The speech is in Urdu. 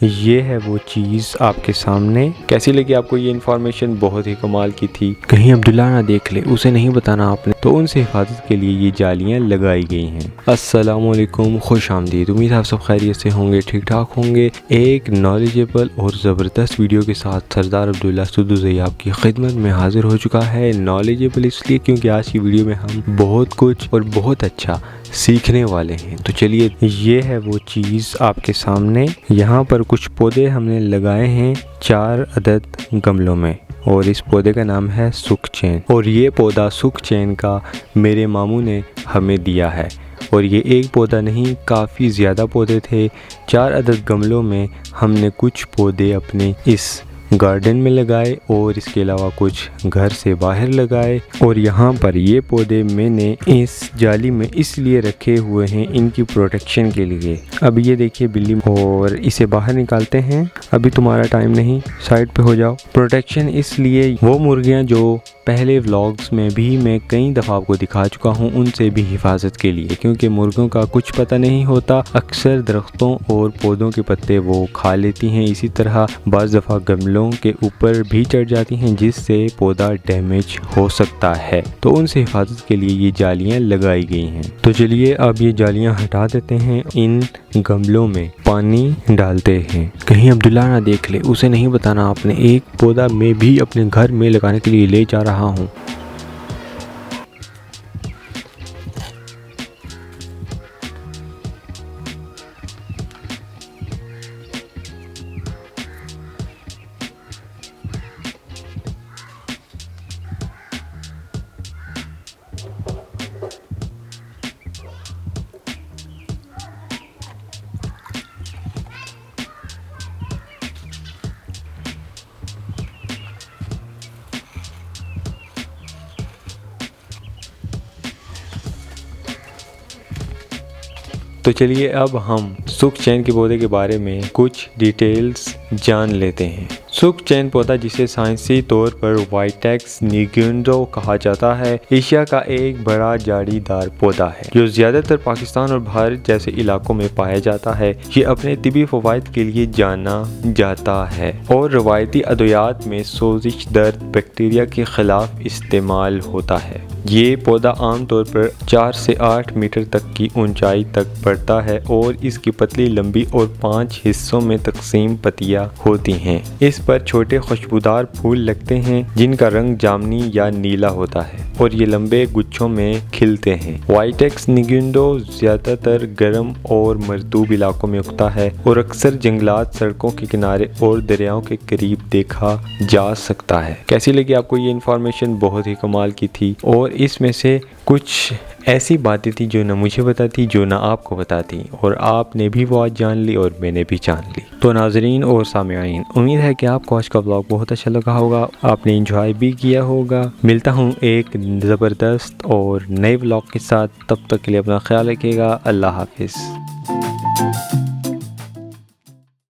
یہ ہے وہ چیز آپ کے سامنے۔ کیسی لگی آپ کو یہ انفارمیشن؟ بہت ہی کمال کی تھی۔ کہیں عبداللہ نہ دیکھ لے، اسے نہیں بتانا آپ نے، تو ان سے حفاظت کے لیے یہ جالیاں لگائی گئی ہیں۔ السلام علیکم، خوش آمدید۔ امید آپ سب خیریت سے ہوں گے، ٹھیک ٹھاک ہوں گے۔ ایک نالجیبل اور زبردست ویڈیو کے ساتھ سردار عبداللہ سدوزئی آپ کی خدمت میں حاضر ہو چکا ہے۔ نالجیبل اس لیے کیونکہ آج کی ویڈیو میں ہم بہت کچھ اور بہت اچھا سیکھنے والے ہیں۔ تو چلیے، یہ ہے وہ چیز آپ کے سامنے۔ یہاں پر کچھ پودے ہم نے لگائے ہیں 4 عدد گملوں میں، اور اس پودے کا نام ہے سکھ چین، اور یہ پودا سکھ چین کا میرے ماموں نے ہمیں دیا ہے۔ اور یہ ایک پودا نہیں، کافی زیادہ پودے تھے۔ 4 عدد گملوں میں ہم نے کچھ پودے اپنے اس گارڈن میں لگائے اور اس کے علاوہ کچھ گھر سے باہر لگائے، اور یہاں پر یہ پودے میں نے اس جالی میں اس لیے رکھے ہوئے ہیں ان کی پروٹیکشن کے لیے۔ اب یہ دیکھیے بلی، اور اسے باہر نکالتے ہیں، ابھی تمہارا ٹائم نہیں، سائڈ پہ ہو جاؤ۔ پروٹیکشن اس لیے وہ مرغیاں جو پہلے ولاگز میں بھی میں کئی دفعہ آپ کو دکھا چکا ہوں، ان سے بھی حفاظت کے لیے، کیونکہ مرغوں کا کچھ پتہ نہیں ہوتا، اکثر درختوں اور پودوں کے پتے وہ کھا لیتی ہیں، اسی طرح بعض دفعہ گملوں کے اوپر بھی چڑھ جاتی ہیں جس سے پودا ڈیمیج ہو سکتا ہے، تو ان سے حفاظت کے لیے یہ جالیاں لگائی گئی ہیں۔ تو چلیے اب یہ جالیاں ہٹا دیتے ہیں، ان گملوں میں پانی ڈالتے ہیں۔ کہیں عبداللہ نہ دیکھ لے، اسے نہیں بتانا آپ نے، ایک پودا میں بھی اپنے گھر میں لگانے کے لیے لے جا رہا ہوں۔ تو چلیے اب ہم سکھ چین کے پودے کے بارے میں کچھ ڈیٹیلز جان لیتے ہیں۔ سکھ چین پودا، جسے سائنسی طور پر وائٹیکس نیگونڈو کہا جاتا ہے، ایشیا کا ایک بڑا جھاڑی دار پودا ہے جو زیادہ تر پاکستان اور بھارت جیسے علاقوں میں پایا جاتا ہے۔ یہ اپنے طبی فوائد کے لیے جانا جاتا ہے اور روایتی ادویات میں سوزش، درد، بیکٹیریا کے خلاف استعمال ہوتا ہے۔ یہ پودا عام طور پر 4 سے 8 میٹر تک کی اونچائی تک بڑھتا ہے اور اس کی پتلی، لمبی اور 5 حصوں میں تقسیم پتیاں ہوتی ہیں۔ اس پر چھوٹے خوشبودار پھول لگتے ہیں جن کا رنگ جامنی یا نیلا ہوتا ہے اور یہ لمبے گچھوں میں کھلتے ہیں۔ وائٹیکس نیگونڈو زیادہ تر گرم اور مرطوب علاقوں میں اگتا ہے اور اکثر جنگلات، سڑکوں کے کنارے اور دریاؤں کے قریب دیکھا جا سکتا ہے۔ کیسی لگی آپ کو یہ انفارمیشن؟ بہت ہی کمال کی تھی، اور اس میں سے کچھ ایسی باتیں تھی جو نہ مجھے بتاتی، جو نہ آپ کو بتاتی، اور آپ نے بھی وہ آج جان لی اور میں نے بھی جان لی۔ تو ناظرین اور سامعین، امید ہے کہ آپ کو آج کا ولاگ بہت اچھا لگا ہوگا، آپ نے انجوائے بھی کیا ہوگا۔ ملتا ہوں ایک زبردست اور نئے ولاگ کے ساتھ، تب تک کے لیے اپنا خیال رکھیے گا۔ اللہ حافظ۔